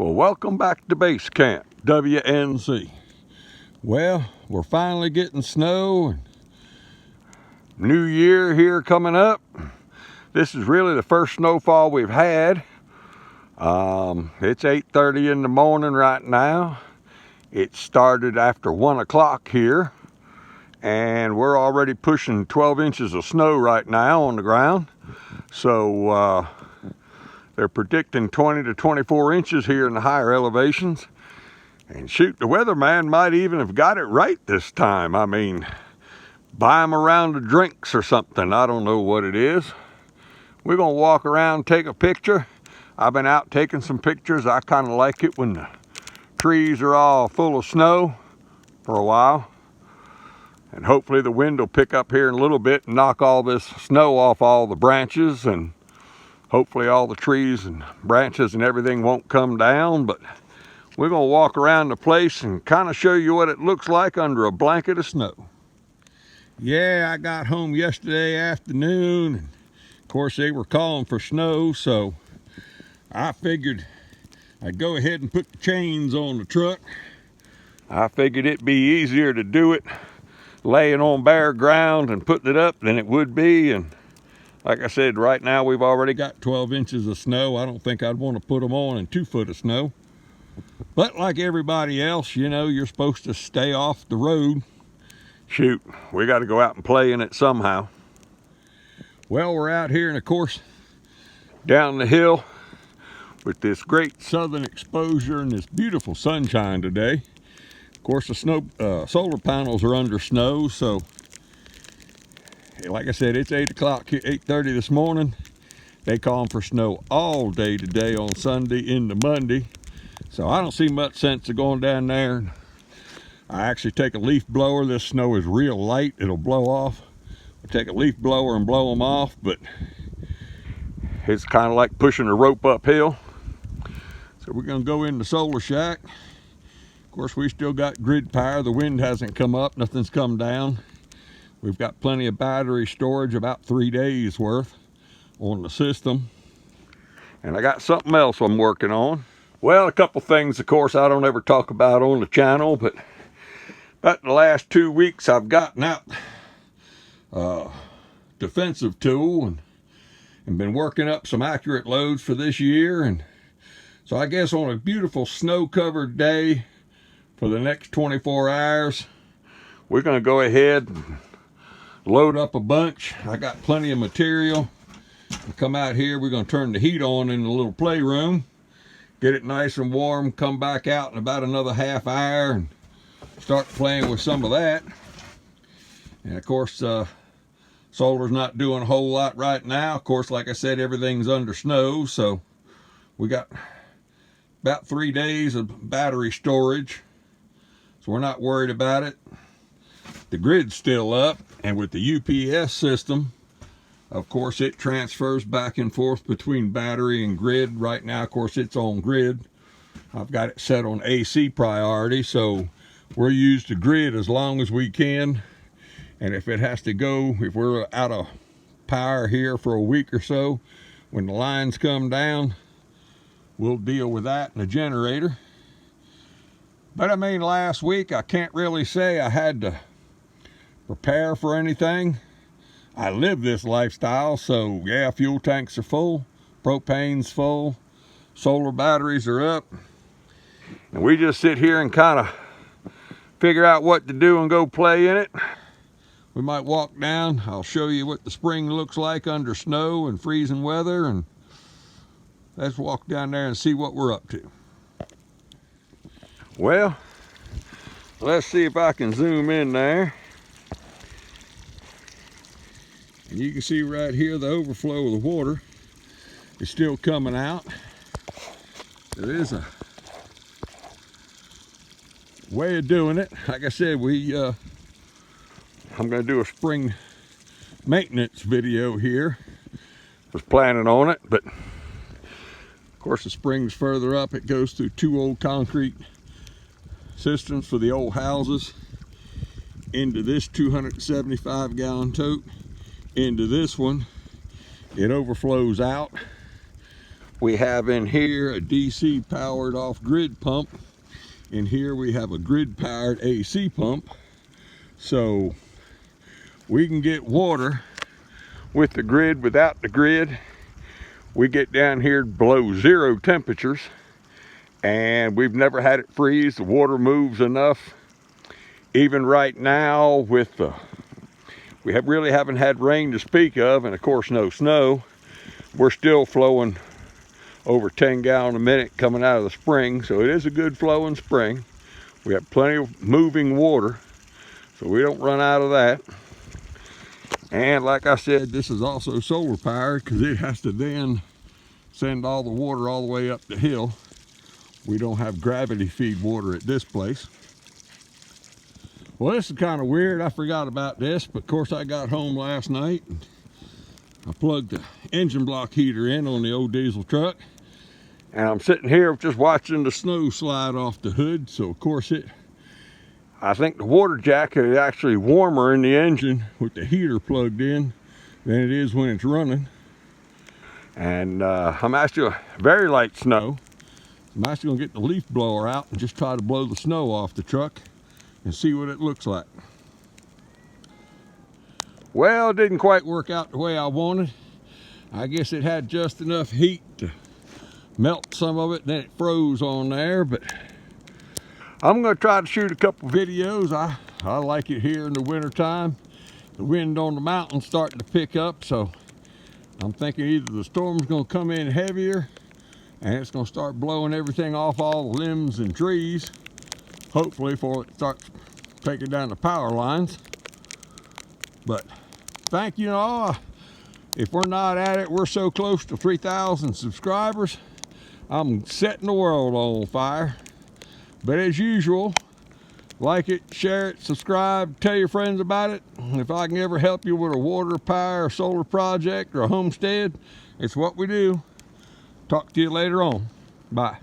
Well, welcome back to base camp, WNC. Well, we're finally getting snow. New year here coming up. This is really the first snowfall we've had. It's 8:30 in the morning right now. It started after 1 o'clock here, and we're already pushing 12 inches of snow right now on the ground. So they're predicting 20 to 24 inches here in the higher elevations. And shoot, the weatherman might even have got it right this time. I mean, buy them a round of drinks or something. I don't know what it is. We're gonna walk around, take a picture. I've been out taking some pictures. I kind of like it when the trees are all full of snow for a while. And hopefully the wind will pick up here in a little bit and knock all this snow off all the branches, and hopefully all the trees and branches and everything won't come down. But we're gonna walk around the place and kind of show you what it looks like under a blanket of snow. Yeah, I got home yesterday afternoon, and of course they were calling for snow, so I figured I'd go ahead and put the chains on the truck. I figured it'd be easier to do it laying on bare ground and putting it up than it would be. And like I said, right now we've already got 12 inches of snow. I don't think I'd want to put them on in 2 foot of snow. But like everybody else, you know, you're supposed to stay off the road. Shoot, we got to go out and play in it somehow. Well, we're out here, and of course, down the hill with this great southern exposure and this beautiful sunshine today. Of course, the solar panels are under snow, so like I said, it's 8 o'clock, 8:30 this morning. They calling for snow all day today on Sunday into Monday. So I don't see much sense of going down there. I actually take a leaf blower. This snow is real light. It'll blow off. I take a leaf blower and blow them off, but it's kind of like pushing a rope uphill. So we're gonna go in the solar shack. Of course, we still got grid power. The wind hasn't come up, nothing's come down. We've got plenty of battery storage, about 3 days worth on the system. And I got something else I'm working on. Well, a couple things, of course, I don't ever talk about on the channel, but about the last 2 weeks I've gotten out defensive tool and been working up some accurate loads for this year. And so I guess on a beautiful snow-covered day for the next 24 hours, we're gonna go ahead and load up a bunch. I got plenty of material. We'll come out here, we're gonna turn the heat on in the little playroom, get it nice and warm, come back out in about another half hour and start playing with some of that. And of course, solar's not doing a whole lot right now. Of course, like I said, everything's under snow, so we got about 3 days of battery storage, so we're not worried about it. The grid's still up, and with the UPS system, of course, it transfers back and forth between battery and grid. Right now, of course, it's on grid. I've got it set on AC priority, so we'll use the grid as long as we can. And if it has to go, if we're out of power here for a week or so, when the lines come down, we'll deal with that in the generator. But I mean, last week, I can't really say I had to prepare for anything. I live this lifestyle, so yeah, fuel tanks are full, propane's full, solar batteries are up, and we just sit here and kind of figure out what to do and go play in it. We might walk down. I'll show you what the spring looks like under snow and freezing weather, and let's walk down there and see what we're up to. Well, let's see if I can zoom in there. And you can see right here the overflow of the water is still coming out. There is a way of doing it. Like I said, I'm going to do a spring maintenance video here. Was planning on it, but of course the spring's further up. It goes through 2 old concrete cisterns for the old houses into this 275 gallon tote, into this one. It overflows out We have in here a DC powered off-grid pump. In here we have a grid powered AC pump. So we can get water with the grid, without the grid. We get down here below 0 temperatures and we've never had it freeze. The water moves enough. Even right now with we really haven't had rain to speak of, and of course no snow. We're still flowing over 10 gallons a minute coming out of the spring, so it is a good flowing spring. We have plenty of moving water, so we don't run out of that. And like I said, this is also solar powered because it has to then send all the water all the way up the hill. We don't have gravity feed water at this place. Well, this is kind of weird. I forgot about this, but of course I got home last night and I plugged the engine block heater in on the old diesel truck. And I'm sitting here just watching the snow slide off the hood. So of course I think the water jacket is actually warmer in the engine with the heater plugged in than it is when it's running. And I'm actually very light snow. I'm actually gonna get the leaf blower out and just try to blow the snow off the truck and see what it looks like. Well, it didn't quite work out the way I wanted. I guess it had just enough heat to melt some of it, then it froze on there, but I'm gonna try to shoot a couple videos. I like it here in the winter time. The wind on the mountain's starting to pick up, so I'm thinking either the storm's gonna come in heavier and it's gonna start blowing everything off all the limbs and trees, hopefully before it starts taking down the power lines. But thank you all. If we're not at it, we're so close to 3,000 subscribers. I'm setting the world on fire. But as usual, like it, share it, subscribe, tell your friends about it. If I can ever help you with a water, power, solar project, or a homestead, it's what we do. Talk to you later on. Bye.